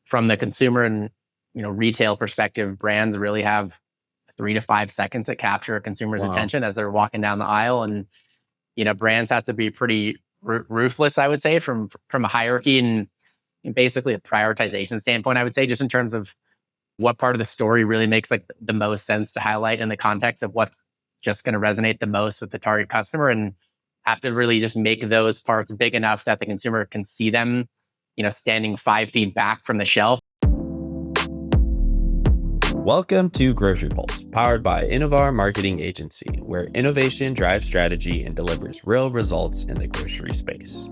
from the consumer and retail perspective, brands really have 3 to 5 seconds to capture a consumer's attention as they're walking down the aisle. And brands have to be pretty ruthless, I would say, from a hierarchy and basically a prioritization standpoint, I would say, just in terms of what part of the story really makes like the most sense to highlight in the context of what's just going to resonate the most with the target customer, and have to really just make those parts big enough that the consumer can see them, standing 5 feet back from the shelf. Welcome to GroceryPulse, powered by Innovar Marketing Agency, where innovation drives strategy and delivers real results in the grocery space.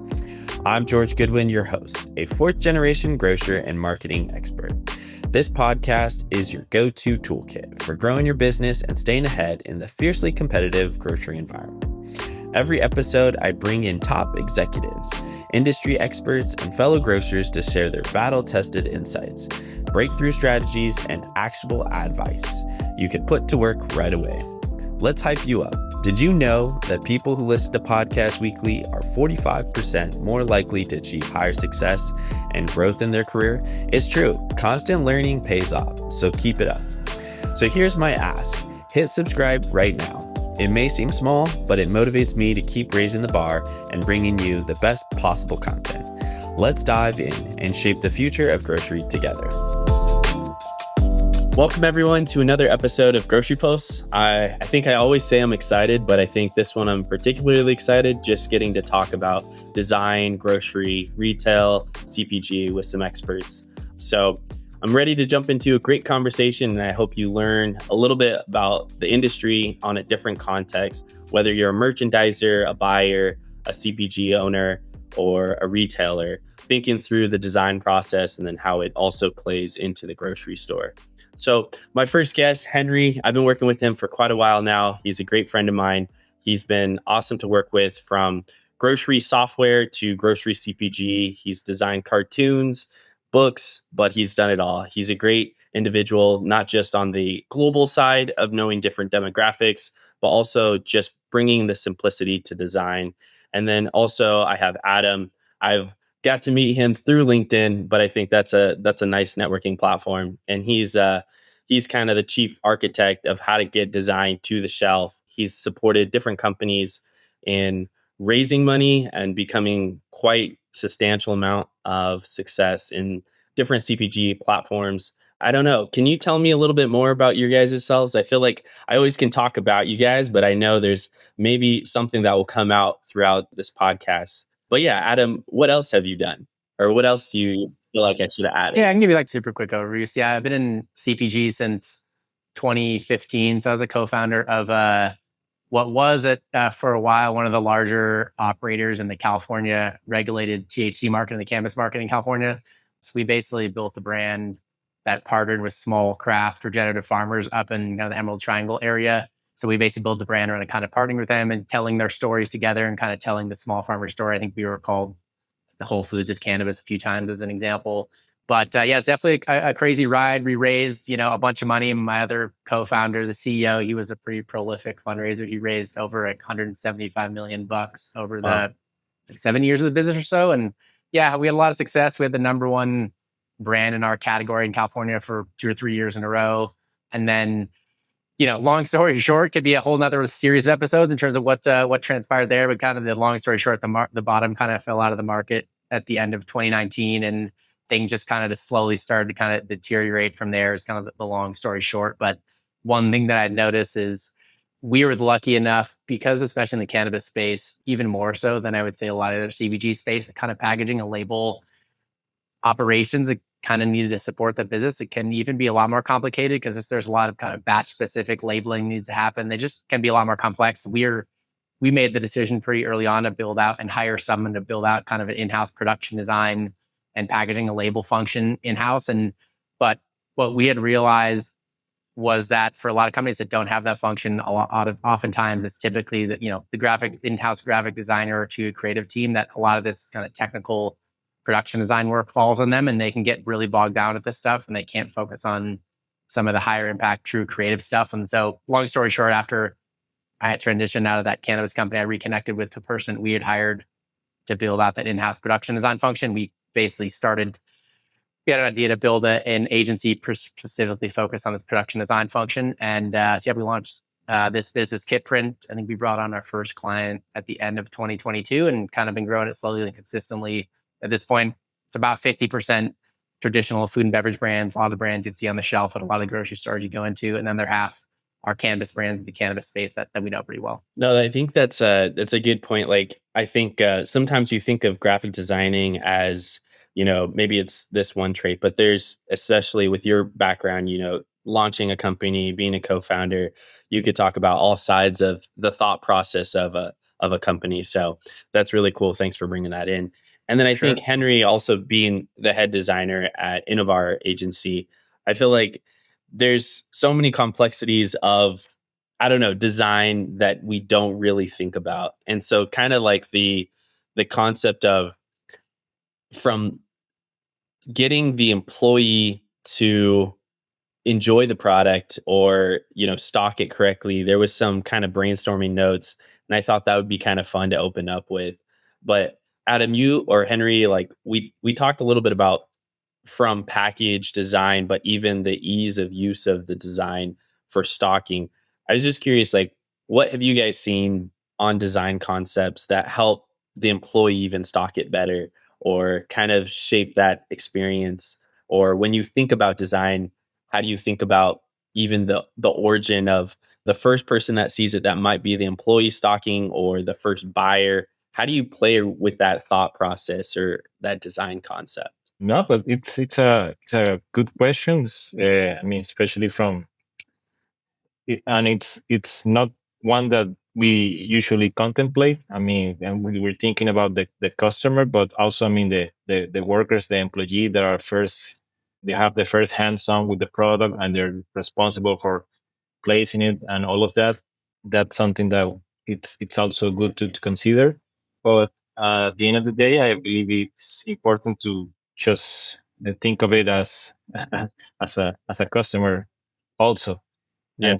I'm George Goodwin, your host, a fourth-generation grocer and marketing expert. This podcast is your go-to toolkit for growing your business and staying ahead in the fiercely competitive grocery environment. Every episode, I bring in top executives, industry experts, and fellow grocers to share their battle-tested insights, breakthrough strategies, and actionable advice you can put to work right away. Let's hype you up. Did you know that people who listen to podcasts weekly are 45% more likely to achieve higher success and growth in their career? It's true. Constant learning pays off, so keep it up. So here's my ask. Hit subscribe right now. It may seem small, but it motivates me to keep raising the bar and bringing you the best possible content. Let's dive in and shape the future of grocery together. Welcome everyone to another episode of GroceryPulse. I think I always say I'm excited, but I think this one I'm particularly excited, just getting to talk about design, grocery, retail, CPG with some experts. So I'm ready to jump into a great conversation, and I hope you learn a little bit about the industry on a different context, whether you're a merchandiser, a buyer, a CPG owner, or a retailer, thinking through the design process and then how it also plays into the grocery store. So my first guest, Henry, I've been working with him for quite a while now. He's a great friend of mine. He's been awesome to work with, from grocery software to grocery CPG. He's designed cartoons, books, but he's done it all. He's a great individual, not just on the global side of knowing different demographics, but also just bringing the simplicity to design. And then also I have Adam. I've got to meet him through LinkedIn, but I think that's a nice networking platform. And he's kind of the chief architect of how to get design to the shelf. He's supported different companies in raising money and becoming quite substantial amount of success in different CPG platforms. I don't know. Can you tell me a little bit more about your guys' selves? I feel like I always can talk about you guys, but I know there's maybe something that will come out throughout this podcast. But yeah, Adam, what else have you done? Or what else do you feel like I should have added? Yeah, I can give you like super quick overview. So, yeah, I've been in CPG since 2015. So I was a co-founder of what was for a while one of the larger operators in the California regulated THC market and the cannabis market in California. So we basically built a brand that partnered with small craft regenerative farmers up in the Emerald Triangle area. So we basically built a brand around kind of partnering with them and telling their stories together and kind of telling the small farmer story. I think we were called the Whole Foods of cannabis a few times as an example. But yeah, it's definitely a crazy ride. We raised, a bunch of money. My other co-founder, the CEO, he was a pretty prolific fundraiser. He raised over $175 million over the 7 years of the business or so. And yeah, we had a lot of success. We had the number one brand in our category in California for 2 or 3 years in a row. And then, long story short, could be a whole nother series of episodes in terms of what transpired there. But kind of the long story short, the bottom kind of fell out of the market at the end of 2019, and things just kind of just slowly started to kind of deteriorate from there, is kind of the long story short. But one thing that I'd noticed is we were lucky enough, because especially in the cannabis space, even more so than I would say a lot of other CPG space, the kind of packaging and label operations that kind of needed to support the business. It can even be a lot more complicated because there's a lot of kind of batch specific labeling needs to happen. They just can be a lot more complex. We made the decision pretty early on to build out and hire someone to build out kind of an in-house production design and packaging a label function in-house. But what we had realized was that for a lot of companies that don't have that function, oftentimes it's typically the in-house graphic designer to a creative team, that a lot of this kind of technical production design work falls on them, and they can get really bogged down at this stuff and they can't focus on some of the higher impact, true creative stuff. And so long story short, after I had transitioned out of that cannabis company, I reconnected with the person we had hired to build out that in-house production design function. We basically started we had an idea to build an agency specifically focused on this production design function. And so yeah, we launched this business kit print. I think we brought on our first client at the end of 2022 and kind of been growing it slowly and consistently. At this point, it's about 50% traditional food and beverage brands, a lot of the brands you'd see on the shelf at a lot of grocery stores you go into, and then they're half our cannabis brands in the cannabis space that we know pretty well. No, I think that's a good point. Like, I think sometimes you think of graphic designing as, maybe it's this one trait, but there's, especially with your background, launching a company, being a co-founder, you could talk about all sides of the thought process of a company. So that's really cool. Thanks for bringing that in. And then I Sure. think Henry, also being the head designer at Innovar Agency, I feel like there's so many complexities of, I don't know, design that we don't really think about. And so kind of like the concept of, from getting the employee to enjoy the product, or, stock it correctly, there was some kind of brainstorming notes, and I thought that would be kind of fun to open up with. But Adam, you or Henry, like, we talked a little bit about from package design, but even the ease of use of the design for stocking. I was just curious, like, what have you guys seen on design concepts that help the employee even stock it better, or kind of shape that experience? Or when you think about design, how do you think about even the origin of the first person that sees it, that might be the employee stocking, or the first buyer? How do you play with that thought process or that design concept? No, but it's a good questions. I mean, especially and it's not one that we usually contemplate. I mean, and we were thinking about the customer, but also, I mean, the workers, the employee that are first, they have the first hands on with the product, and they're responsible for placing it and all of that. That's something that it's also good to consider. But at the end of the day, I believe it's important to just think of it as as a customer also, Yeah.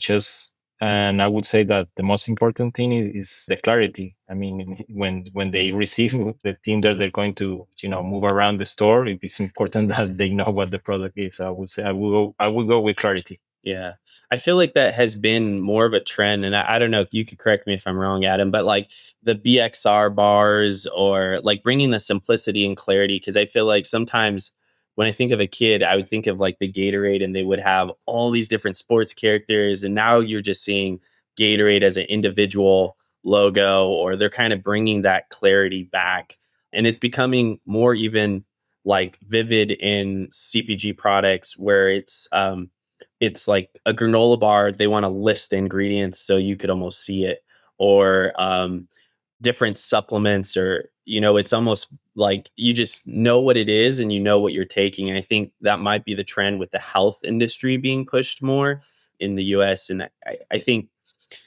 and I would say that the most important thing is the clarity. I mean, when they receive the thing that they're going to, move around the store, it is important that they know what the product is. I would say I will go with clarity. Yeah. I feel like that has been more of a trend. And I don't know if you could correct me if I'm wrong, Adam, but like the BXR bars, or like bringing the simplicity and clarity. Cause I feel like sometimes when I think of a kid, I would think of like the Gatorade, and they would have all these different sports characters. And now you're just seeing Gatorade as an individual logo, or they're kind of bringing that clarity back. And it's becoming more even like vivid in CPG products, where it's like a granola bar. They want to list the ingredients so you could almost see it, or different supplements, or, it's almost like you just know what it is and you know what you're taking. I think that might be the trend with the health industry being pushed more in the US. And I think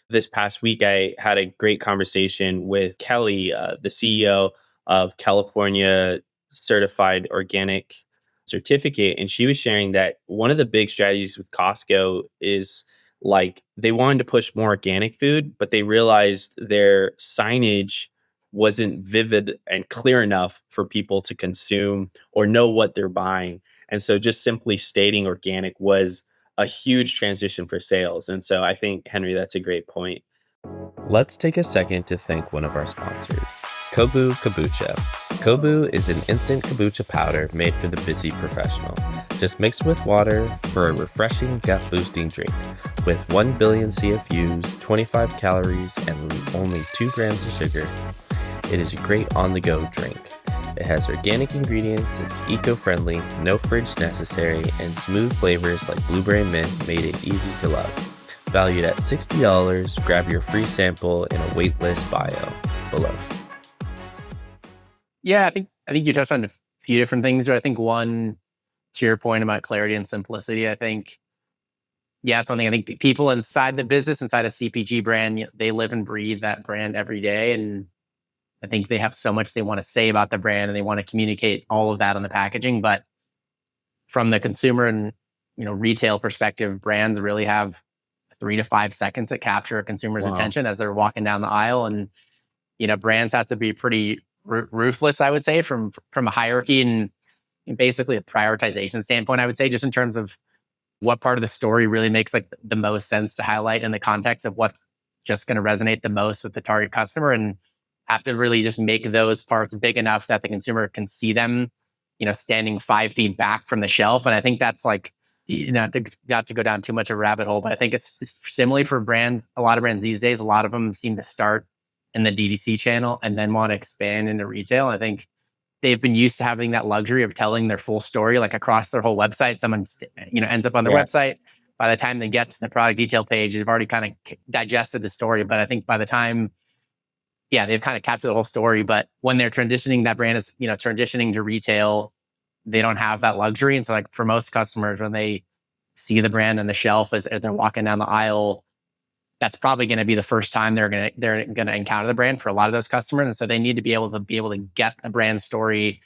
this past week, I had a great conversation with Kelly, the CEO of California Certified Organic Certificate. And she was sharing that one of the big strategies with Costco is, like, they wanted to push more organic food, but they realized their signage wasn't vivid and clear enough for people to consume or know what they're buying. And so just simply stating organic was a huge transition for sales. And so I think, Henry, that's a great point. Let's take a second to thank one of our sponsors, Kobu Kombucha. Kobu is an instant kombucha powder made for the busy professional. Just mix with water for a refreshing, gut-boosting drink. With 1 billion CFUs, 25 calories, and only 2 grams of sugar, it is a great on-the-go drink. It has organic ingredients, it's eco-friendly, no fridge necessary, and smooth flavors like blueberry mint made it easy to love. Valued at $60, grab your free sample in a waitlist bio below. Yeah, I think you touched on a few different things. But I think one, to your point about clarity and simplicity, I think, yeah, it's one thing. I think people inside the business, inside a CPG brand, they live and breathe that brand every day. And I think they have so much they want to say about the brand, and they want to communicate all of that on the packaging. But from the consumer and retail perspective, brands really have 3 to 5 seconds to capture a consumer's Wow. attention as they're walking down the aisle. And brands have to be pretty ruthless, I would say, from a hierarchy. And basically a prioritization standpoint, I would say, just in terms of what part of the story really makes like the most sense to highlight in the context of what's just going to resonate the most with the target customer, and have to really just make those parts big enough that the consumer can see them, standing 5 feet back from the shelf. And I think that's like, not to go down too much of a rabbit hole, but I think it's similarly for brands. A lot of brands these days, a lot of them seem to start in the DTC channel and then want to expand into retail. I think they've been used to having that luxury of telling their full story, like across their whole website. Someone, ends up on their website. By the time they get to the product detail page, they've already kind of digested the story. But I think by the time, they've kind of captured the whole story. But when they're transitioning, that brand is, transitioning to retail, they don't have that luxury. And so, like for most customers, when they see the brand on the shelf as they're walking down the aisle, that's probably going to be the first time they're gonna encounter the brand for a lot of those customers. And so they need to be able to get the brand story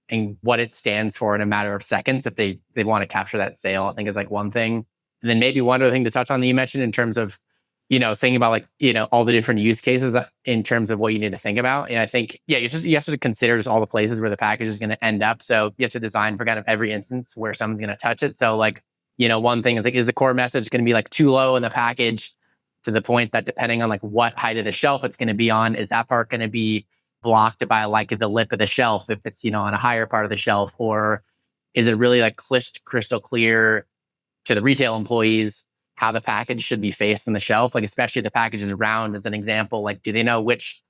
and what it stands for in a matter of seconds if they want to capture that sale. I think is like one thing. And then maybe one other thing to touch on that you mentioned in terms of, thinking about like, all the different use cases in terms of what you need to think about. And I think, you have to consider just all the places where the package is going to end up. So you have to design for kind of every instance where someone's going to touch it. So like, one thing is like, is the core message going to be like too low in the package to the point that depending on like what height of the shelf it's going to be on, is that part going to be blocked by like the lip of the shelf if it's, on a higher part of the shelf? Or is it really like crystal clear to the retail employees how the package should be faced on the shelf? Like, especially if the package is round as an example, like, do they know which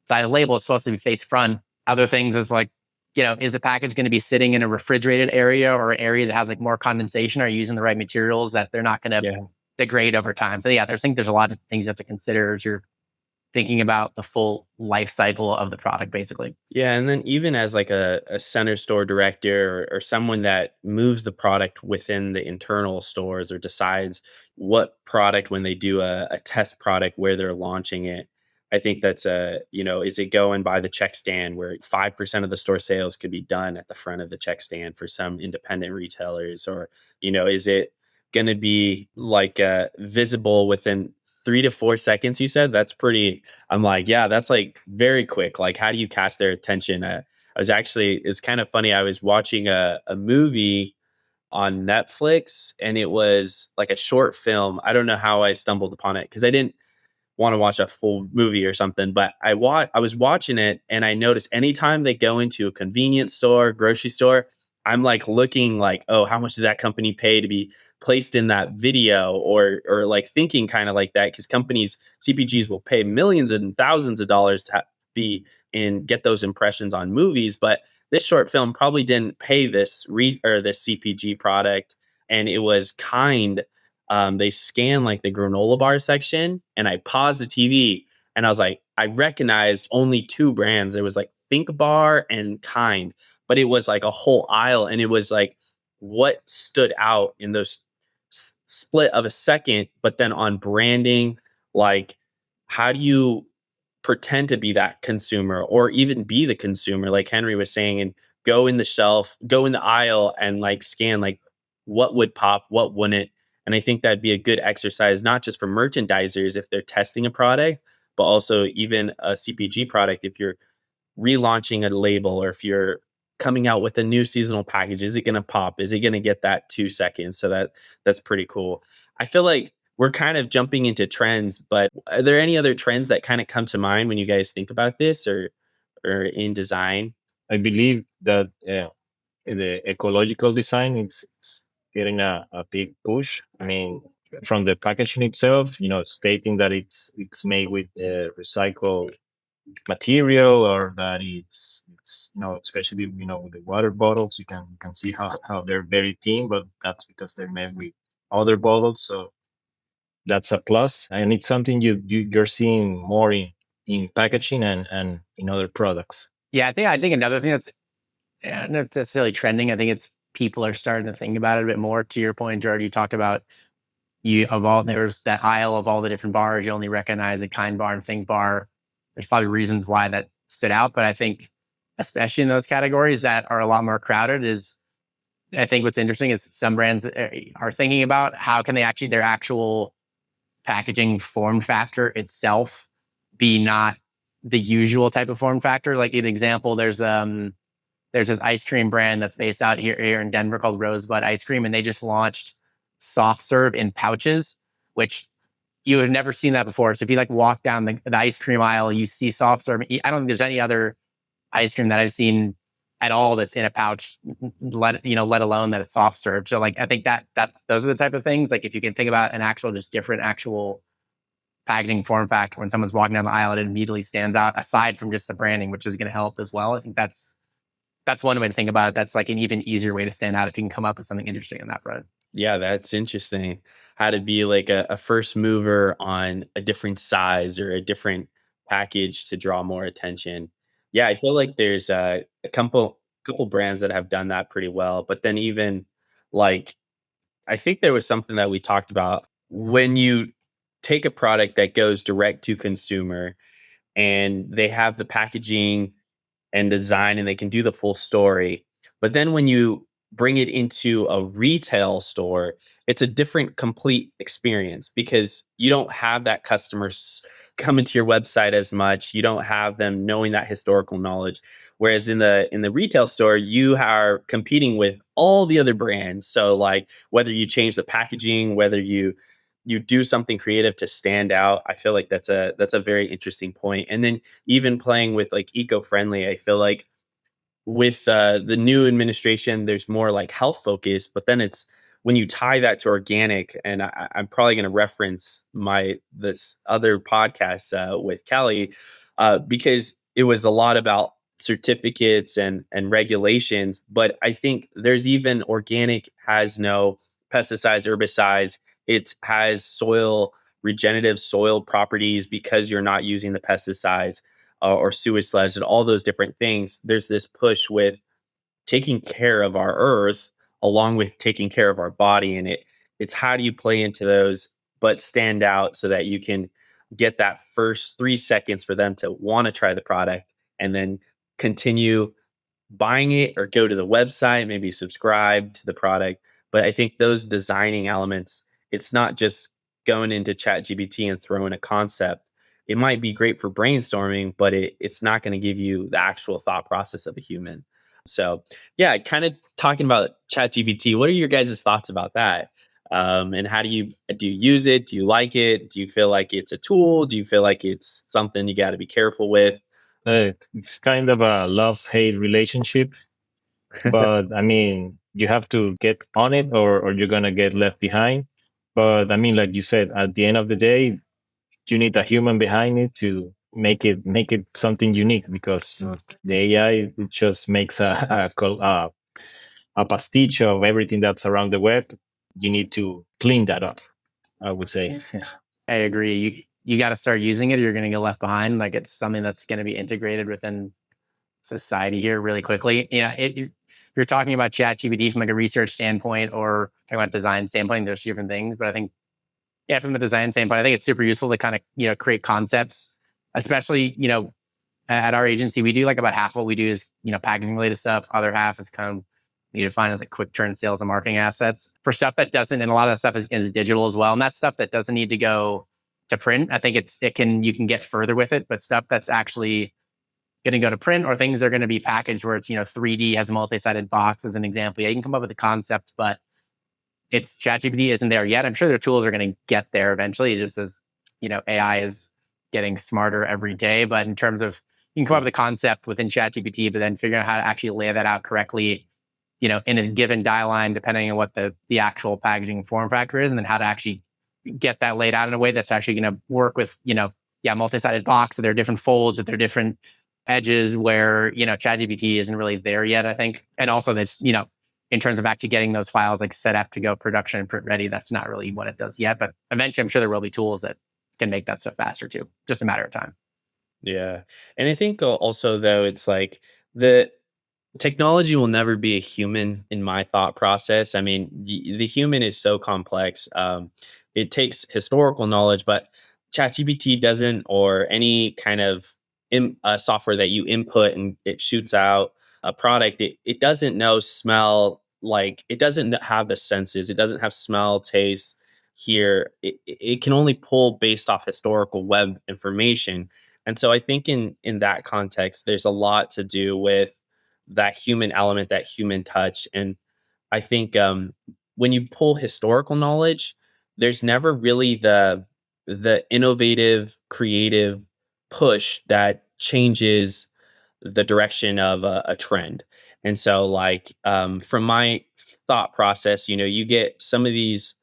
side of the label is supposed to be faced front? Other things is like, is the package going to be sitting in a refrigerated area or an area that has like more condensation? Are you using the right materials that they're not going to degrade over time? So there's a lot of things you have to consider as you're thinking about the full life cycle of the product, basically. Yeah, and then even as like a center store director or someone that moves the product within the internal stores or decides what product when they do a test product where they're launching it, I think that's is it going by the check stand where 5% of the store sales could be done at the front of the check stand for some independent retailers, or is it going to be like visible within 3 to 4 seconds? You said that's pretty. I'm like, yeah, that's like very quick. Like, how do you catch their attention? It's kind of funny. I was watching a movie on Netflix, and it was like a short film. I don't know how I stumbled upon it because I didn't want to watch a full movie or something, but I was watching it, and I noticed anytime they go into a convenience store, grocery store, I'm like looking like, oh, how much did that company pay to be placed in that video, or like thinking kind of like that, because companies, CPGs will pay millions and thousands of dollars to be and get those impressions on movies, but this short film probably didn't pay this this CPG product, and it was kind. They scanned like the granola bar section, and I paused the TV, and I was like, I recognized only two brands. There was like Think Bar and Kind, but it was like a whole aisle, and it was like what stood out in those split of a second. But then on branding, like, how do you pretend to be that consumer or even be the consumer, like Henry was saying, and go in the aisle and like scan like what would pop, what wouldn't. And I think that'd be a good exercise, not just for merchandisers if they're testing a product, but also even a CPG product if you're relaunching a label, or if you're coming out with a new seasonal package. Is it going to pop? Is it going to get that 2 seconds? So that's pretty cool. I feel like we're kind of jumping into trends, but are there any other trends that kind of come to mind when you guys think about this, or in design? I believe that the ecological design is getting a big push. I mean, from the packaging itself, stating that it's made with recycled material, or that it's especially with the water bottles, you can see how they're very thin, but that's because they're made with other bottles. So that's a plus, and it's something you're seeing more in packaging and in other products. Yeah, I think another thing that's not necessarily trending. I think it's people are starting to think about it a bit more. To your point, George, you talked about there's that aisle of all the different bars. You only recognize a Kind bar and Think bar. There's probably reasons why that stood out, but I think especially in those categories that are a lot more crowded, I think what's interesting is some brands are thinking about how can they actually their actual packaging form factor itself be not the usual type of form factor. Like an example, there's there's this ice cream brand that's based out here in Denver called Rosebud Ice Cream, and they just launched soft serve in pouches, which you have never seen that before. So if you like walk down the ice cream aisle, you see soft serve. I don't think there's any other ice cream that I've seen at all that's in a pouch, let alone that it's soft serve. So like I think that's those are the type of things. Like if you can think about an actual just different actual packaging form factor when someone's walking down the aisle, it immediately stands out aside from just the branding, which is going to help as well. I think that's one way to think about it. That's like an even easier way to stand out if you can come up with something interesting on that front. Yeah, that's interesting. How to be like a first mover on a different size or a different package to draw more attention. Yeah, I feel like there's a couple brands that have done that pretty well. But then even like I think there was something that we talked about when you take a product that goes direct to consumer and they have the packaging and design and they can do the full story. But then when you bring it into a retail store, it's a different complete experience because you don't have that coming to your website as much. You don't have them knowing that historical knowledge. Whereas in the retail store, you are competing with all the other brands. So like whether you change the packaging, whether you do something creative to stand out, I feel like that's a very interesting point. And then even playing with like eco-friendly, I feel like with the new administration, there's more like health focus, but then it's when you tie that to organic, and I'm probably going to reference this other podcast with Kelly because it was a lot about certificates and regulations. But I think there's even organic has no pesticides, herbicides. It has regenerative soil properties because you're not using the pesticides or sewage sludge and all those different things. There's this push with taking care of our earth along with taking care of our body, and it's how do you play into those but stand out so that you can get that first 3 seconds for them to want to try the product and then continue buying it or go to the website, maybe subscribe to the product. But I think those designing elements, it's not just going into ChatGPT and throwing a concept. It might be great for brainstorming, but it's not going to give you the actual thought process of a human. So yeah, kind of talking about ChatGPT. What are your guys' thoughts about that? And how do you use it? Do you like it? Do you feel like it's a tool? Do you feel like it's something you got to be careful with? It's kind of a love-hate relationship, but I mean, you have to get on it or you're gonna get left behind. But I mean, like you said, at the end of the day, you need a human behind it to make it something unique because the AI it just makes a pastiche of everything that's around the web. You need to clean that up, I would say. I agree. You got to start using it, or you're going to get left behind. Like it's something that's going to be integrated within society here really quickly. If you're talking about ChatGPT from like a research standpoint or talking about design standpoint, there's different things. But I think, yeah, from the design standpoint, I think it's super useful to kind of create concepts, especially at our agency, we do like about half what we do is packaging related stuff. Other half is kind of you define as like quick turn sales and marketing assets for stuff that doesn't, and a lot of that stuff is digital as well. And that's stuff that doesn't need to go to print. I think you can get further with it, but stuff that's actually going to go to print or things that are going to be packaged where it's 3D has a multi-sided box as an example. Yeah, you can come up with a concept, but it's ChatGPT isn't there yet. I'm sure their tools are going to get there eventually, just as AI is getting smarter every day. But in terms of you can come up with a concept within ChatGPT, but then figuring out how to actually lay that out correctly, in a given die line, depending on what the actual packaging form factor is, and then how to actually get that laid out in a way that's actually going to work with, multi-sided box, that there are different folds, that there are different edges where, ChatGPT isn't really there yet, I think. And also that's, in terms of actually getting those files like set up to go production and print ready, that's not really what it does yet. But eventually I'm sure there will be tools that can make that stuff faster too. Just a matter of time. Yeah. And I think also though, it's like the technology will never be a human in my thought process. I mean, the human is so complex. It takes historical knowledge, but ChatGPT doesn't, or any kind of software that you input and it shoots out a product. It doesn't know smell, like it doesn't have the senses. It doesn't have smell, taste, hear. It can only pull based off historical web information. And so I think in that context, there's a lot to do with that human element, that human touch. And I think when you pull historical knowledge, there's never really the innovative, creative push that changes the direction of a trend. And so, like from my thought process, you get some of these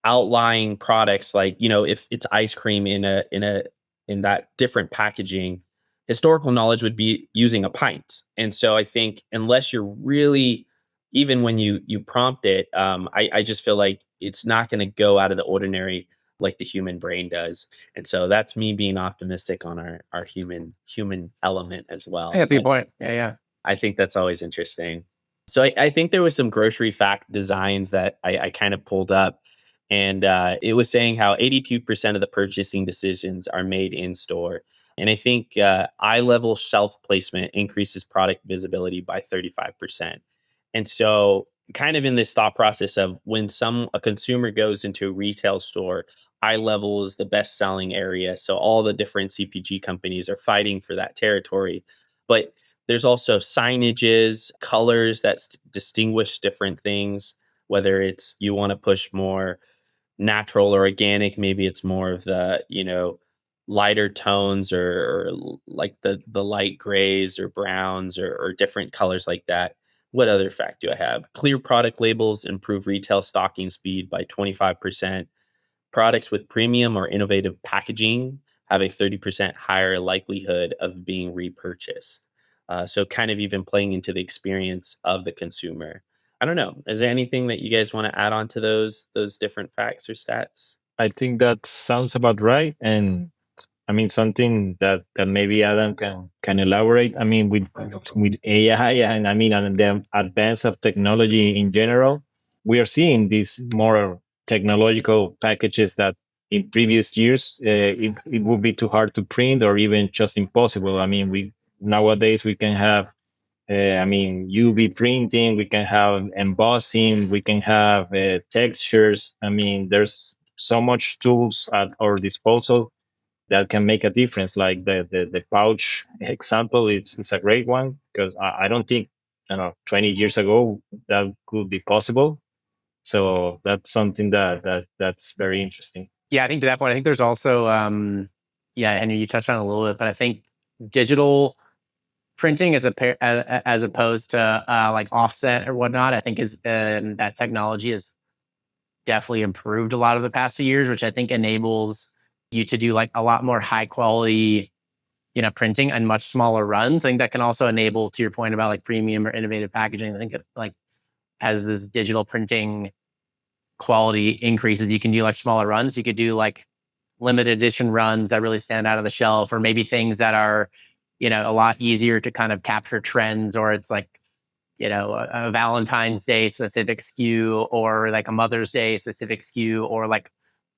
outlying products, like if it's ice cream in that different packaging, historical knowledge would be using a pint. And so I think unless you're really, even when you prompt it, I just feel like it's not going to go out of the ordinary like the human brain does. And so that's me being optimistic on our human element as I well. think that's a good point. Yeah. I think that's always interesting. So I think there was some grocery fact designs that I kind of pulled up, and it was saying how 82% of the purchasing decisions are made in store. And I think eye level shelf placement increases product visibility by 35%. And so, kind of in this thought process of when a consumer goes into a retail store, eye level is the best selling area. So all the different CPG companies are fighting for that territory. But there's also signages, colors that distinguish different things, whether it's you want to push more natural or organic, maybe it's more of the, lighter tones or like the light grays or browns or different colors like that. What other fact do I have? Clear product labels improve retail stocking speed by 25%. Products with premium or innovative packaging have a 30% higher likelihood of being repurchased. So, kind of even playing into the experience of the consumer. I don't know. Is there anything that you guys want to add on to those different facts or stats? I think that sounds about right. And I mean, something that maybe Adam can elaborate. I mean, with AI and I mean, and the advance of technology in general, we are seeing these more technological packages that in previous years it would be too hard to print or even just impossible. I mean, we nowadays we can have. I mean, UV printing, we can have embossing, we can have textures. I mean, there's so much tools at our disposal that can make a difference. Like the pouch example, it's a great one because I don't think 20 years ago that could be possible. So that's something that's very interesting. Yeah, I think to that point, I think there's also, Henry, you touched on it a little bit, but I think digital printing as opposed to like offset or whatnot, I think is that technology has definitely improved a lot of the past few years, which I think enables you to do like a lot more high quality, printing and much smaller runs. I think that can also enable, to your point about like premium or innovative packaging. I think like as this digital printing quality increases, you can do like smaller runs. You could do like limited edition runs that really stand out of the shelf, or maybe things that are, a lot easier to kind of capture trends, or it's like, a Valentine's Day specific SKU, or like a Mother's Day specific SKU, or like,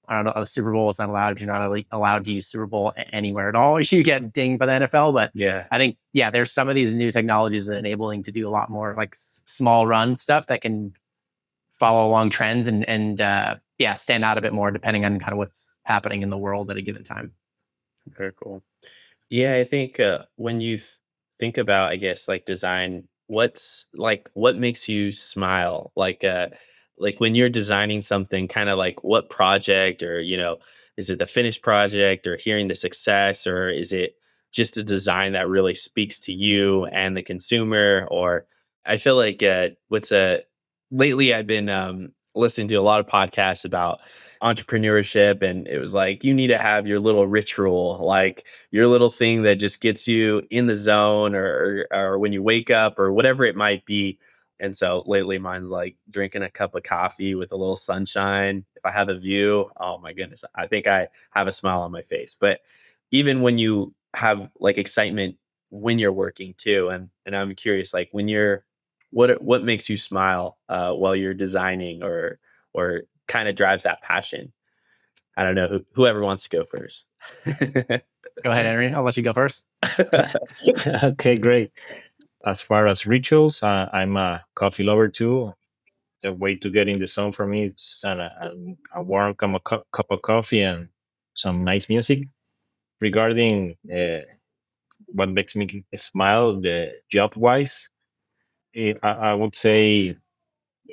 I don't know, a Super Bowl is not allowed. You're not really allowed to use Super Bowl anywhere at all. You get dinged by the NFL. But Yeah, I think, there's some of these new technologies that enabling to do a lot more like small run stuff that can follow along trends and stand out a bit more depending on kind of what's happening in the world at a given time. very cool. Yeah, I think when you think about, I guess, like design, what makes you smile? Like when you're designing something, kind of like what project, or is it the finished project, or hearing the success, or is it just a design that really speaks to you and the consumer? Or I feel like lately I've been listening to a lot of podcasts about entrepreneurship, and it was like you need to have your little ritual, like your little thing that just gets you in the zone, or when you wake up, or whatever it might be. And so lately mine's like drinking a cup of coffee with a little sunshine. If I have a view, oh my goodness, I think I have a smile on my face. But even when you have like excitement when you're working too, and I'm curious, like when you're what makes you smile while you're designing, or kind of drives that passion? I don't know, whoever wants to go first. Go ahead, Henry. I'll let you go first. Okay, great. As far as rituals, I'm a coffee lover too. The way to get in the zone for me is a warm cup of coffee and some nice music. Regarding what makes me smile, the job wise. I would say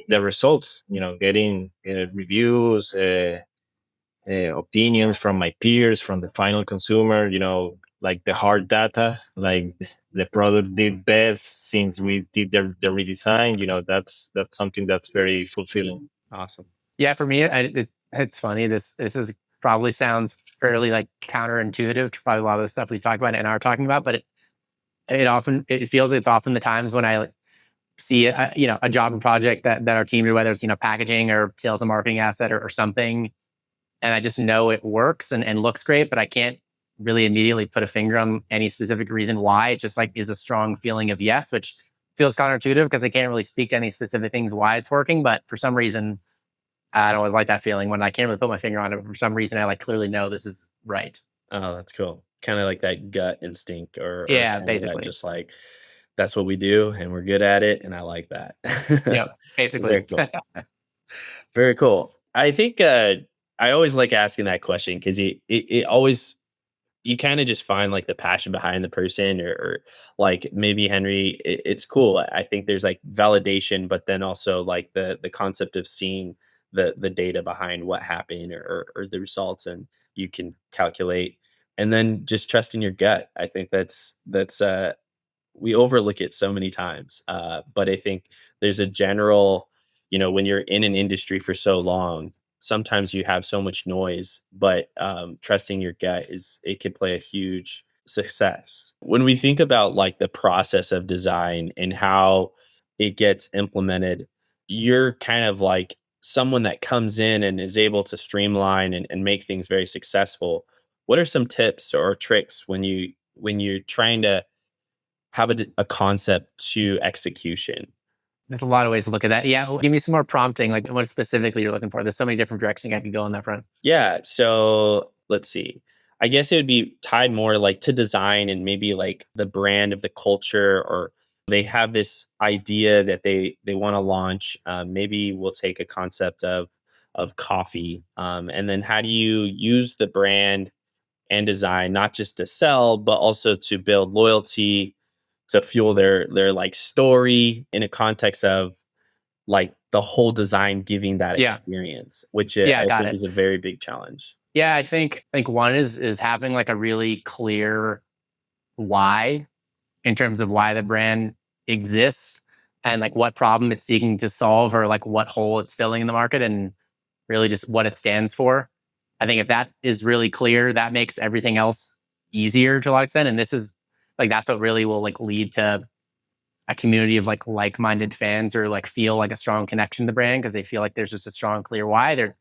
the results. Getting reviews, opinions from my peers, from the final consumer. Like the hard data, like the product did best since we did the redesign. That's something that's very fulfilling. Awesome. Yeah, for me, it's funny. This is probably sounds fairly like counterintuitive to probably a lot of the stuff we talk about and are talking about, but it feels it's often the times when I like, see a job and project that our team did, whether it's packaging or sales and marketing asset or something, and I just know it works and looks great, but I can't really immediately put a finger on any specific reason why. It just like is a strong feeling of yes, which feels counterintuitive because I can't really speak to any specific things why it's working, but for some reason I don't always like that feeling when I can't really put my finger on it. For some reason, I like clearly know this is right. Oh, that's cool. Kind of like that gut instinct or Yeah, kind of that basically. just like, that's what we do and we're good at it. And I like that. Yeah, Very basically. cool. Very cool. I think I always like asking that question because it always, you kind of just find like the passion behind the person or like maybe Henry, it's cool. I think there's like validation, but then also like the concept of seeing the data behind what happened or the results and you can calculate and then just trusting your gut. I think that's we overlook it so many times. But I think there's a general, when you're in an industry for so long, sometimes you have so much noise, but trusting your gut it can play a huge success. When we think about like the process of design and how it gets implemented, you're kind of like someone that comes in and is able to streamline and make things very successful. What are some tips or tricks when you're trying to have a concept to execution? There's a lot of ways to look at that. Yeah, give me some more prompting, like what specifically you're looking for. There's so many different directions I could go on that front. Yeah. So let's see. I guess it would be tied more like to design and maybe like the brand of the culture, or they have this idea that they want to launch. Maybe we'll take a concept of coffee, and then how do you use the brand and design not just to sell, but also to build loyalty, to fuel their like story in a context of like the whole design giving that Yeah, experience, which yeah, I got think it. is a very big challenge. Yeah, I think one is having like a really clear why in terms of why the brand exists and like what problem it's seeking to solve or like what hole it's filling in the market and really just what it stands for. I think if that is really clear, that makes everything else easier to a lot of extent. And this is like that's what really will like lead to a community of like-minded fans or like feel like a strong connection to the brand because they feel like there's just a strong, clear why.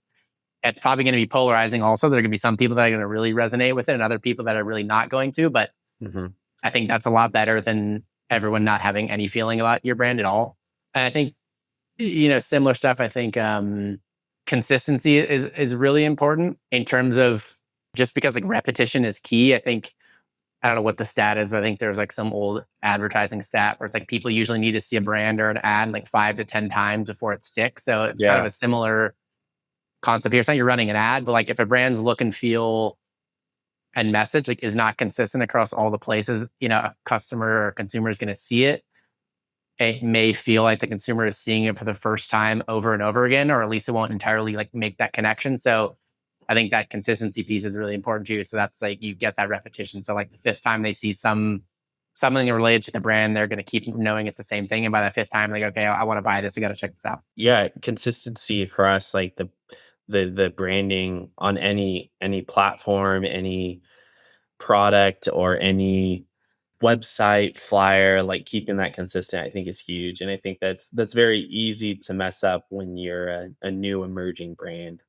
It's probably going to be polarizing. Also, there are going to be some people that are going to really resonate with it, and other people that are really not going to. But Hmm. I think that's a lot better than everyone not having any feeling about your brand at all. And I think similar stuff. I think consistency is really important in terms of just because like repetition is key. I think I don't know what the stat is, but I think there's like some old advertising stat where it's like people usually need to see a brand or an ad like 5 to 10 times before it sticks. So it's kind of Yeah. a similar concept here. It's not you're running an ad, but like if a brand's look and feel and message like is not consistent across all the places, a customer or consumer is going to see it. It may feel like the consumer is seeing it for the first time over and over again, or at least it won't entirely like make that connection. So I think that consistency piece is really important too. So that's like you get that repetition. So like the fifth time they see something related to the brand, they're going to keep knowing it's the same thing. And by the fifth time, like, okay, I want to buy this. I got to check this out. Yeah, consistency across like the branding on any platform, any product or any website flyer, like keeping that consistent, I think is huge. And I think that's very easy to mess up when you're a new emerging brand.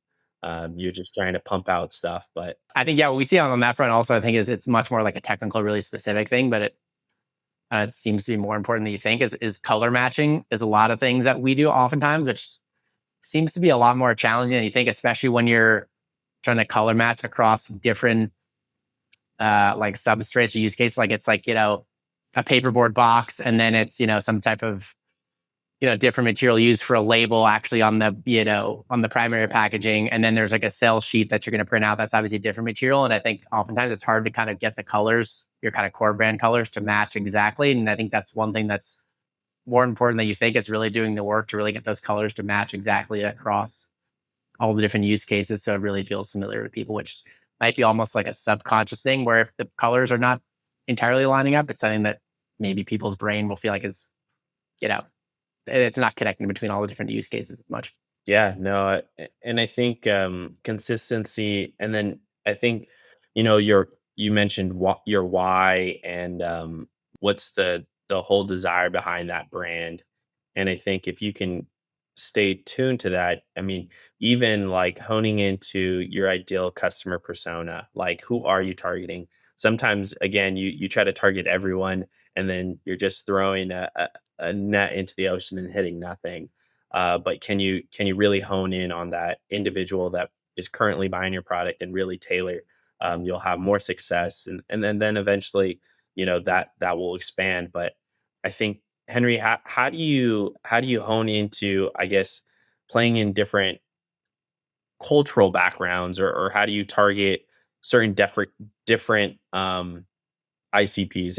You're just trying to pump out stuff, but I think, yeah, what we see on that front also, I think is it's much more like a technical, really specific thing, but it seems to be more important than you think is color matching is a lot of things that we do oftentimes, which seems to be a lot more challenging than you think, especially when you're trying to color match across different like substrates or use cases. Like it's like, a paperboard box and then it's, some type of, different material used for a label actually on the primary packaging. And then there's like a sales sheet that you're going to print out. That's obviously different material. And I think oftentimes it's hard to kind of get the colors your kind of core brand colors to match exactly. And I think that's one thing that's more important than you think, is really doing the work to really get those colors to match exactly across all the different use cases. So it really feels familiar to people, which might be almost like a subconscious thing where if the colors are not entirely lining up, it's something that maybe people's brain will feel like is, it's not connecting between all the different use cases as much. Yeah, no, and I think consistency, and then I think you mentioned your why, and what's the whole desire behind that brand, and I think if you can stay tuned to that, I mean, even like honing into your ideal customer persona, like who are you targeting? Sometimes, again, you try to target everyone, and then you're just throwing a net into the ocean and hitting nothing. But can you really hone in on that individual that is currently buying your product and really tailor? You'll have more success, and then eventually, that will expand. But I think, Henry, how do you hone into, I guess, playing in different cultural backgrounds, or how do you target certain different ICPs?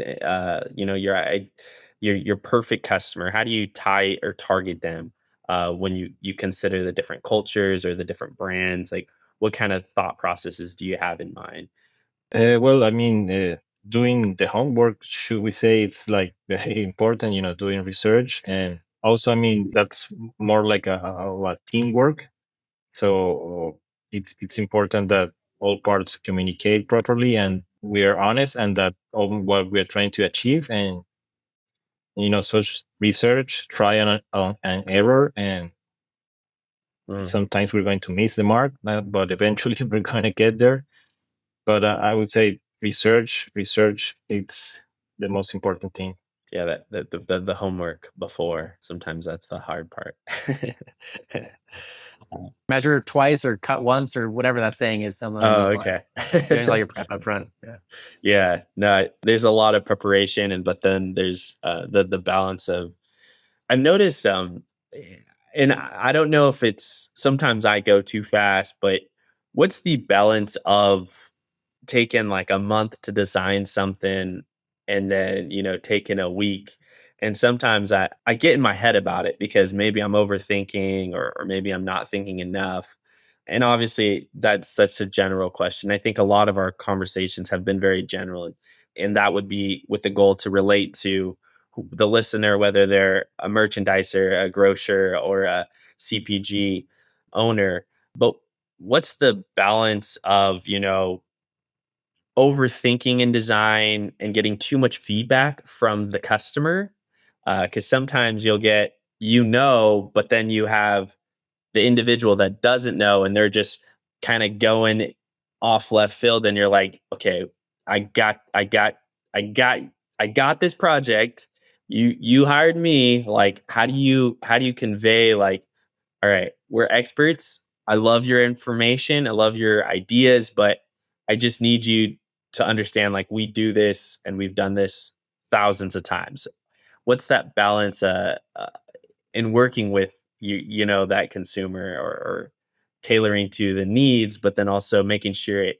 Your perfect customer. How do you tie or target them when you consider the different cultures or the different brands? Like, what kind of thought processes do you have in mind? Well, I mean, doing the homework, should we say, it's like very important, doing research. And also, I mean, that's more like a teamwork. So it's important that all parts communicate properly and we are honest and that all what we're trying to achieve. And, such research, try and error. And Mm. sometimes we're going to miss the mark, but eventually we're going to get there. But I would say research, it's the most important thing. Yeah, the homework before. Sometimes that's the hard part. Measure twice or cut once or whatever that saying is, something along Oh, those okay. lines. Doing all your prep up front. Yeah. Yeah, no, there's a lot of preparation, but then there's the balance of, I've noticed, and I don't know if it's, sometimes I go too fast, but what's the balance of taking like a month to design something, and then taking a week? And sometimes I get in my head about it because maybe I'm overthinking, or maybe I'm not thinking enough. And obviously that's such a general question. I think a lot of our conversations have been very general, and that would be with the goal to relate to the listener, whether they're a merchandiser, a grocer, or a CPG owner. But what's the balance of, overthinking in design and getting too much feedback from the customer? Because sometimes you'll get, but then you have the individual that doesn't know, and they're just kind of going off left field, and you're like, okay, I got I got I got I got this project. You hired me. Like, how do you convey, like, all right, we're experts. I love your information. I love your ideas, but I just need you to understand, like, we do this and we've done this thousands of times. What's that balance in working with that consumer, or tailoring to the needs, but then also making sure it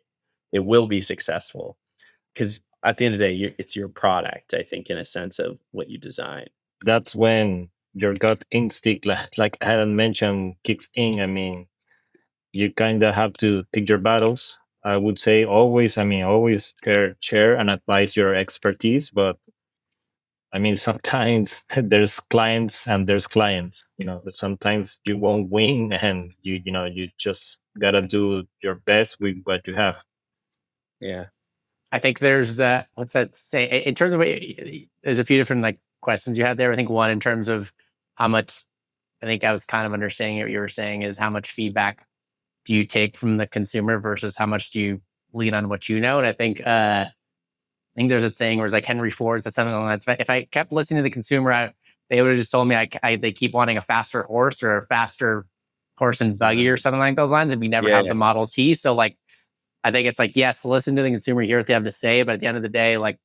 will be successful? Because at the end of the day, it's your product, I think, in a sense of what you design. That's when your gut instinct, like Adam mentioned, kicks in. I mean, you kind of have to pick your battles. I would say always, always share and advise your expertise. But I mean, sometimes there's clients and there's clients, but sometimes you won't win and you just gotta do your best with what you have. Yeah. I think there's that, what's that say? In terms of, there's a few different like questions you had there. I think one in terms of how much, I think I was kind of understanding what you were saying, is how much feedback do you take from the consumer versus how much do you lean on what you know? And I think there's a saying where it's like Henry Ford said something along that. If I kept listening to the consumer, they would have just told me they keep wanting a faster horse or a faster horse and buggy or something like those lines, and we never have the Model T. So like, I think it's like, yes, listen to the consumer, hear what they have to say, but at the end of the day, like,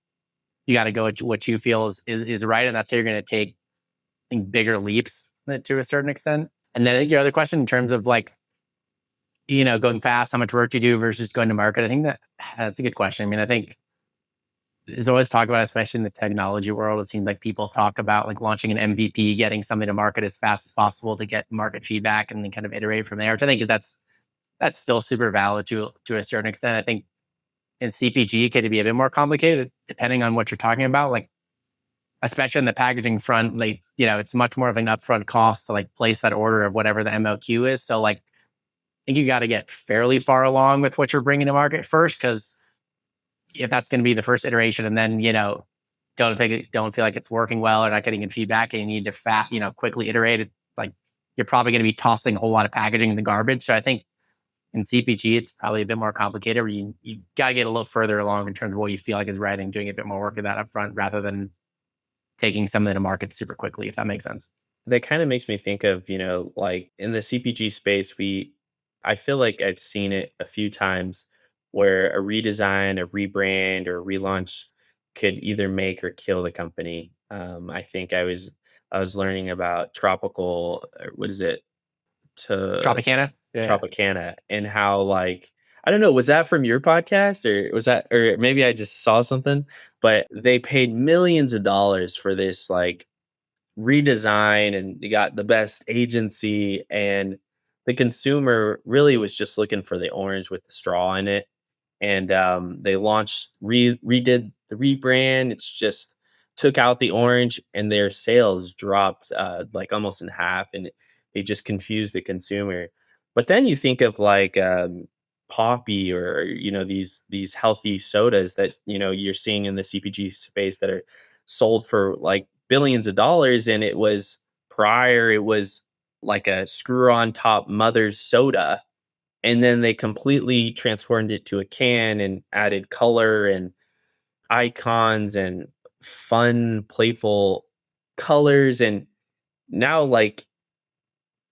you got to go with what you feel is right, and that's how you're going to take, I think, bigger leaps to a certain extent. And then I think your other question in terms of like, going fast, how much work do you do versus going to market? I think that's a good question. I mean, I think there's always talk about, especially in the technology world, it seems like people talk about like launching an MVP, getting something to market as fast as possible to get market feedback and then kind of iterate from there, which I think that's still super valid to a certain extent. I think in CPG it could be a bit more complicated depending on what you're talking about. Like especially in the packaging front, like it's much more of an upfront cost to like place that order of whatever the MLQ is. So like I think you got to get fairly far along with what you're bringing to market first, because if that's going to be the first iteration, and then don't feel like it's working well or not getting good feedback, and you need to quickly iterate it, like you're probably going to be tossing a whole lot of packaging in the garbage. So I think in CPG, it's probably a bit more complicated, where you got to get a little further along in terms of what you feel like is right and doing a bit more work of that up front rather than taking something to market super quickly, if that makes sense. That kind of makes me think of, like in the CPG space, I feel like I've seen it a few times where a redesign, a rebrand, or a relaunch could either make or kill the company. I think I was learning about tropical, what is it? To Tropicana? Yeah. Tropicana, and how, like, I don't know, was that from your podcast, or was that, or maybe I just saw something, but they paid millions of dollars for this like redesign, and they got the best agency, and the consumer really was just looking for the orange with the straw in it. And they redid the rebrand. It's just took out the orange, and their sales dropped like almost in half, and they just confused the consumer. But then you think of like poppy, or these healthy sodas that you're seeing in the CPG space that are sold for like billions of dollars, and it was like a screw on top mother's soda, and then they completely transformed it to a can and added color and icons and fun, playful colors. And now, like,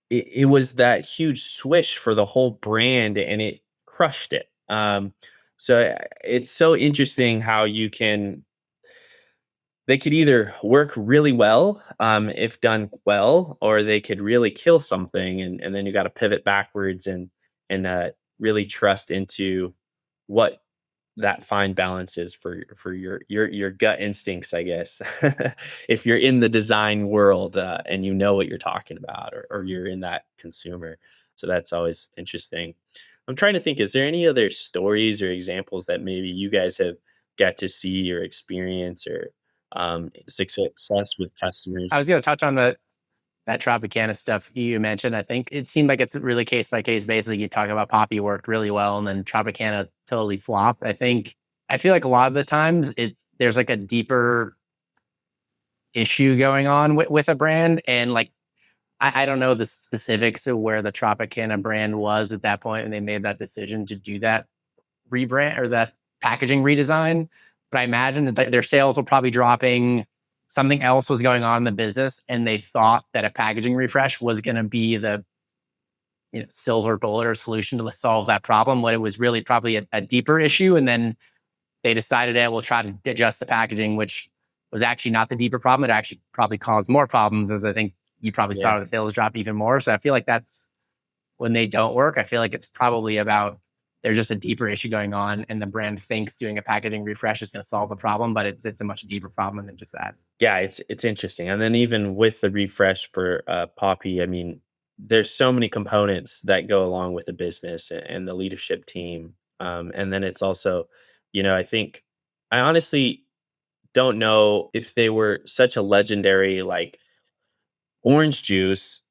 it was that huge swish for the whole brand, and it crushed it. It's so interesting how they could either work really well, if done well, or they could really kill something, and then you got to pivot backwards and really trust into what that fine balance is for your gut instincts, I guess. If you're in the design world, and you know what you're talking about, or you're in that consumer, so that's always interesting. I'm trying to think, is there any other stories or examples that maybe you guys have got to see or experience, or success with I customers? was going to touch on that Tropicana stuff you mentioned. I think it seemed like it's really case by case. Basically, you talk about Poppy worked really well, and then Tropicana totally flopped. I feel like a lot of the times there's like a deeper issue going on with a brand, and like I don't know the specifics of where the Tropicana brand was at that point, and they made that decision to do that rebrand or that packaging redesign. But I imagine that their sales were probably dropping. Something else was going on in the business, and they thought that a packaging refresh was going to be the silver bullet or solution to solve that problem. When it was really probably a deeper issue, and then they decided, we'll try to adjust the packaging, which was actually not the deeper problem. It actually probably caused more problems, as I think you probably Yeah. saw the sales drop even more. So I feel like that's when they don't work. I feel like it's probably about there's just a deeper issue going on, and the brand thinks doing a packaging refresh is going to solve the problem, but it's a much deeper problem than just that. Yeah, it's interesting. And then even with the refresh for Poppy, I mean, there's so many components that go along with the business and the leadership team. And then it's also, I think, I honestly don't know if they were such a legendary like orange juice.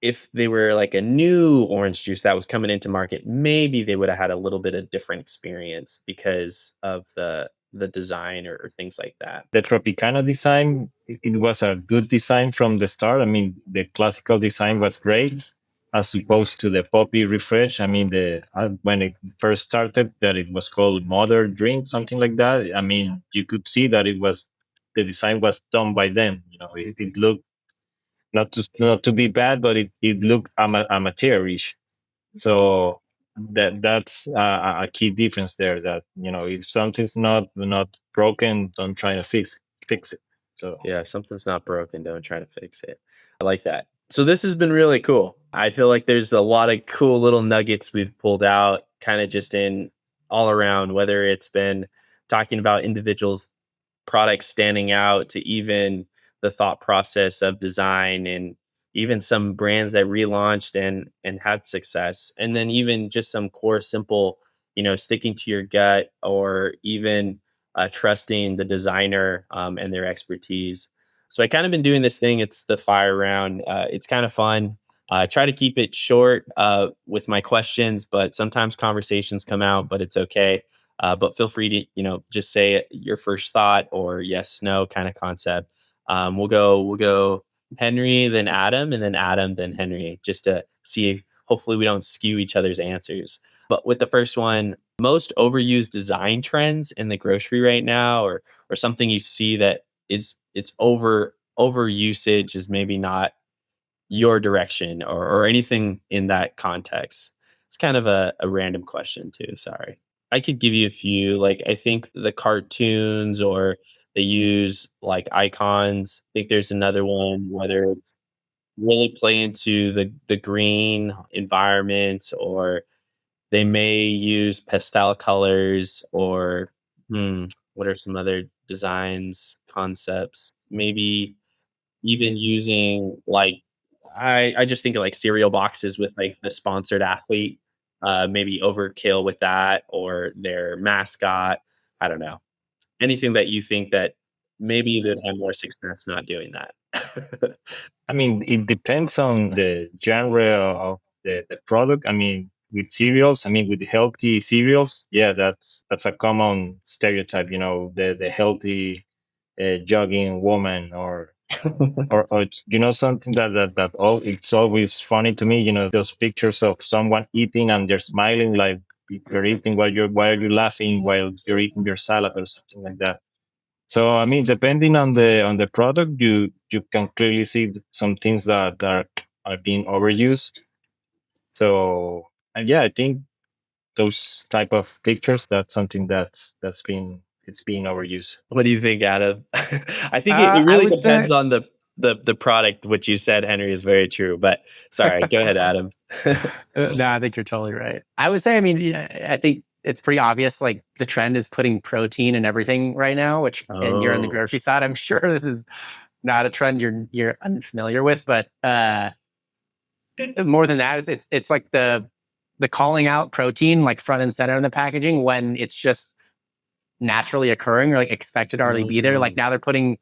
If they were like a new orange juice that was coming into market, maybe they would have had a little bit of different experience because of the design, or things like that. The Tropicana design, it was a good design from the start. I mean, the classical design was great, as opposed to the Poppy refresh. I mean, the when it first started, that it was called Mother Drink, something like that. I mean, you could see that the design was done by them. It looked not to be bad, but it looked amateurish. So that's a key difference there. That if something's not broken, don't try to fix it. So Yeah, if something's not broken, don't try to fix it. I like that. So this has been really cool. I feel like there's a lot of cool little nuggets we've pulled out, kind of just in all around, whether it's been talking about individuals products standing out to even the thought process of design, and even some brands that relaunched and had success, and then even just some core simple, sticking to your gut, or even trusting the designer and their expertise. So I kind of been doing this thing. It's the fire round. It's kind of fun. I try to keep it short with my questions, but sometimes conversations come out, but it's okay. But feel free to, just say your first thought or yes, no kind of concept. We'll go Henry, then Adam, and then Adam, then Henry, just to see if hopefully we don't skew each other's answers. But with the first one, most overused design trends in the grocery right now, or something you see that it's over usage is maybe not your direction, or anything in that context. It's kind of a random question too. Sorry. I could give you a few. Like, I think the cartoons, or they use like icons. I think there's another one, whether it's really play into the green environment, or they may use pastel colors, or what are some other designs concepts? Maybe even using like, I just think of like cereal boxes with like the sponsored athlete, maybe overkill with that, or their mascot. I don't know. Anything that you think that maybe they'd have more success not doing that. I mean, it depends on the genre of the product. I mean, with cereals, I mean, with healthy cereals, yeah, that's a common stereotype. The healthy jogging woman, or something that all it's always funny to me. Those pictures of someone eating and they're smiling, like you're eating while you're laughing while you're eating your salad or something like that. So I mean, depending on the product, you can clearly see some things that are being overused. So, and yeah, I think those type of pictures, that's something it's being overused. What do you think, Adam? I think it I really would say depends on the product. What you said, Henry, is very true. But sorry, go ahead, Adam. no, I think you're totally right. I would say, I mean, yeah, I think it's pretty obvious. Like the trend is putting protein in everything right now, which, and you're on the Oh, grocery side. I'm sure this is not a trend you're unfamiliar with, but more than that, it's like the calling out protein like front and center in the packaging when it's just naturally occurring or like expected to already be there. Like now they're putting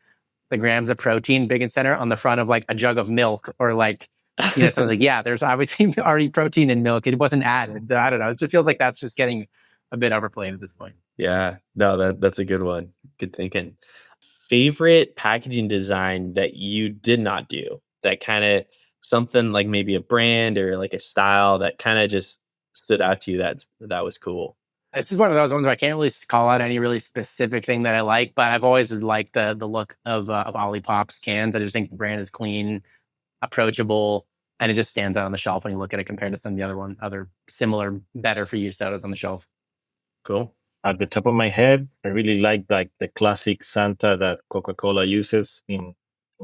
the grams of protein big and center on the front of like a jug of milk, or like, someone's like, yeah, there's obviously already protein in milk. It wasn't added. I don't know. It just feels like that's just getting a bit overplayed at this point. yeah. No, that's a good one. Good thinking. Favorite packaging design that you did not do, that kind of something like maybe a brand or like a style that kind of just stood out to you, that was cool. This is one of those ones where I can't really call out any really specific thing that I like, but I've always liked the look of Olipop's cans. I just think the brand is clean, approachable, and it just stands out on the shelf when you look at it compared to some of the other similar, better for you sodas on the shelf. Cool. At the top of my head, I really like the classic Santa that Coca-Cola uses in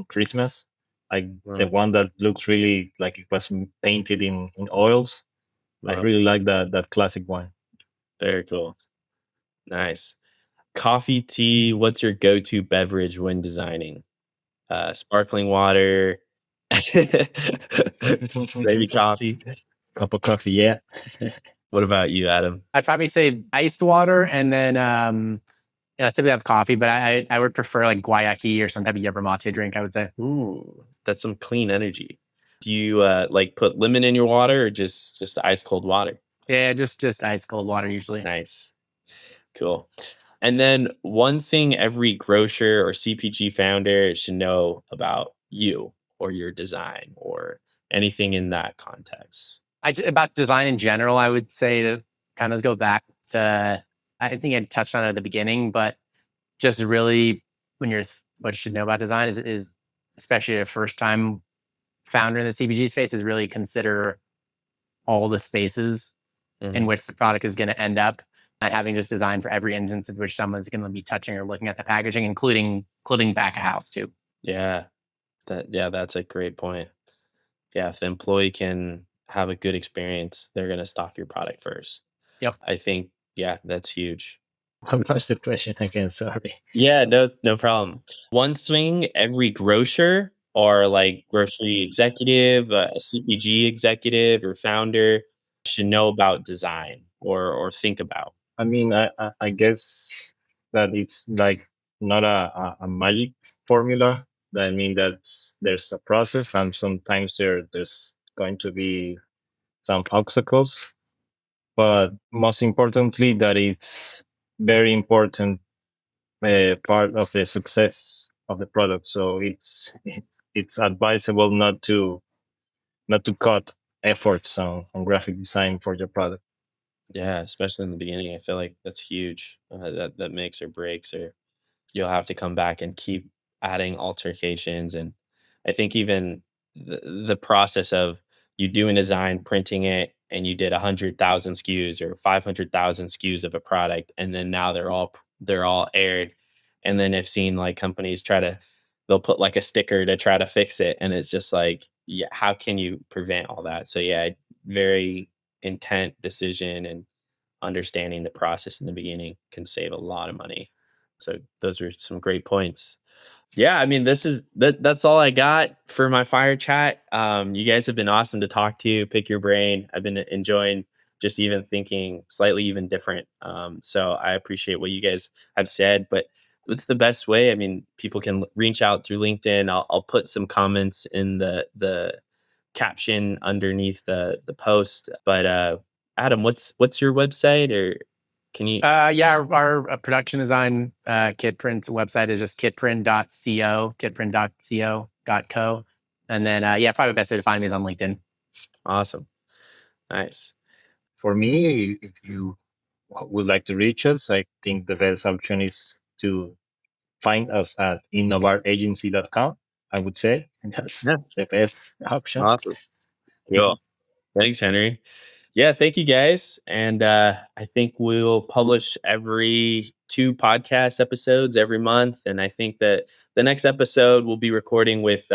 Christmas, like the Wow. one that looks really like it was painted in oils. I Wow. really like that classic one. Very cool. Nice. Coffee, tea. What's your go-to beverage when designing? Sparkling water, maybe coffee. Cup of coffee, yeah. What about you, Adam? I'd probably say iced water, and then typically have coffee, but I would prefer like guayaki or some type of yerba mate drink, I would say. Ooh, that's some clean energy. Do you like put lemon in your water, or just ice cold water? Yeah, just ice cold water usually. Nice. Cool. And then one thing every grocer or CPG founder should know about you or your design, or anything in that context. About design in general, I would say to kind of go back to, I think I touched on it at the beginning, but just really when what you should know about design is especially a first time founder in the CPG space, is really consider all the spaces in Mhm. which the product is going to end up, and having just design for every instance in which someone's going to be touching or looking at the packaging, including back of house too. Yeah, that's a great point. Yeah, if the employee can have a good experience, they're gonna stock your product first. Yep. I think, yeah, that's huge. I've lost the question again. Sorry. Yeah, no problem. One thing every grocer or like grocery executive, a CPG executive or founder should know about design or think about. I mean, I guess that it's like not a magic formula. I mean, there's a process, and sometimes there's going to be some obstacles. But most importantly, that it's very important part of the success of the product. So it's advisable not to cut efforts on graphic design for your product. Yeah, especially in the beginning. I feel like that's huge. That makes or breaks, or you'll have to come back and keep adding altercations. And I think even the process of you doing design, printing it, and you did 100,000 SKUs or 500,000 SKUs of a product, and then now they're all aired. And then I've seen like companies they'll put like a sticker to try to fix it, and it's just like, yeah, how can you prevent all that? So yeah, very intent decision and understanding the process in the beginning can save a lot of money. So those are some great points. Yeah, I mean, that's all I got for my fire chat. You guys have been awesome to talk to, pick your brain. I've been enjoying just even thinking slightly even different. So I appreciate what you guys have said, but what's the best way? I mean, people can reach out through LinkedIn. I'll put some comments in the caption underneath the post. But Adam, what's your website, or can you? Yeah, our production design Kitprint website is just kitprint.co. And then yeah, probably the best way to find me is on LinkedIn. Awesome. Nice. For me, if you would like to reach us, I think the best option is to find us at innovaragency.com. I would say that's Yeah. the best option. Awesome. Cool. Thanks, Henry. Yeah, thank you guys. And I think we'll publish every 2 podcast episodes every month. And I think that the next episode we'll be recording with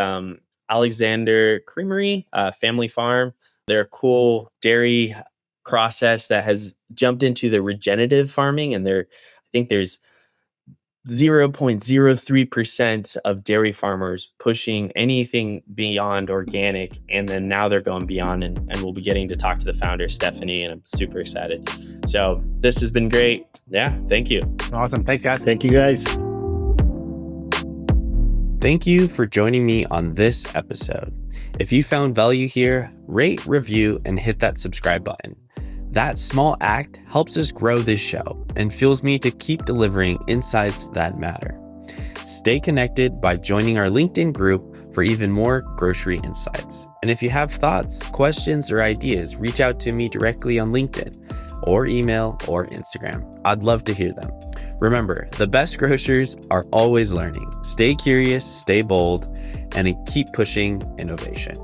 Alexander Creamery, Family Farm. They're a cool dairy process that has jumped into the regenerative farming. And I think there's 0.03% of dairy farmers pushing anything beyond organic. And then now they're going beyond, and we'll be getting to talk to the founder, Stephanie, and I'm super excited. So this has been great. Yeah, thank you. Awesome. Thanks, guys. Thank you, guys. Thank you for joining me on this episode. If you found value here, rate, review, and hit that subscribe button. That small act helps us grow this show and fuels me to keep delivering insights that matter. Stay connected by joining our LinkedIn group for even more grocery insights. And if you have thoughts, questions, or ideas, reach out to me directly on LinkedIn or email or Instagram. I'd love to hear them. Remember, the best grocers are always learning. Stay curious, stay bold, and keep pushing innovation.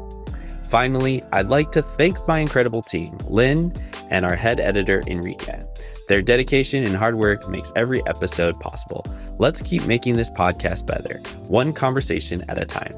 Finally, I'd like to thank my incredible team, Lynn, and our head editor, Enrique. Their dedication and hard work makes every episode possible. Let's keep making this podcast better, one conversation at a time.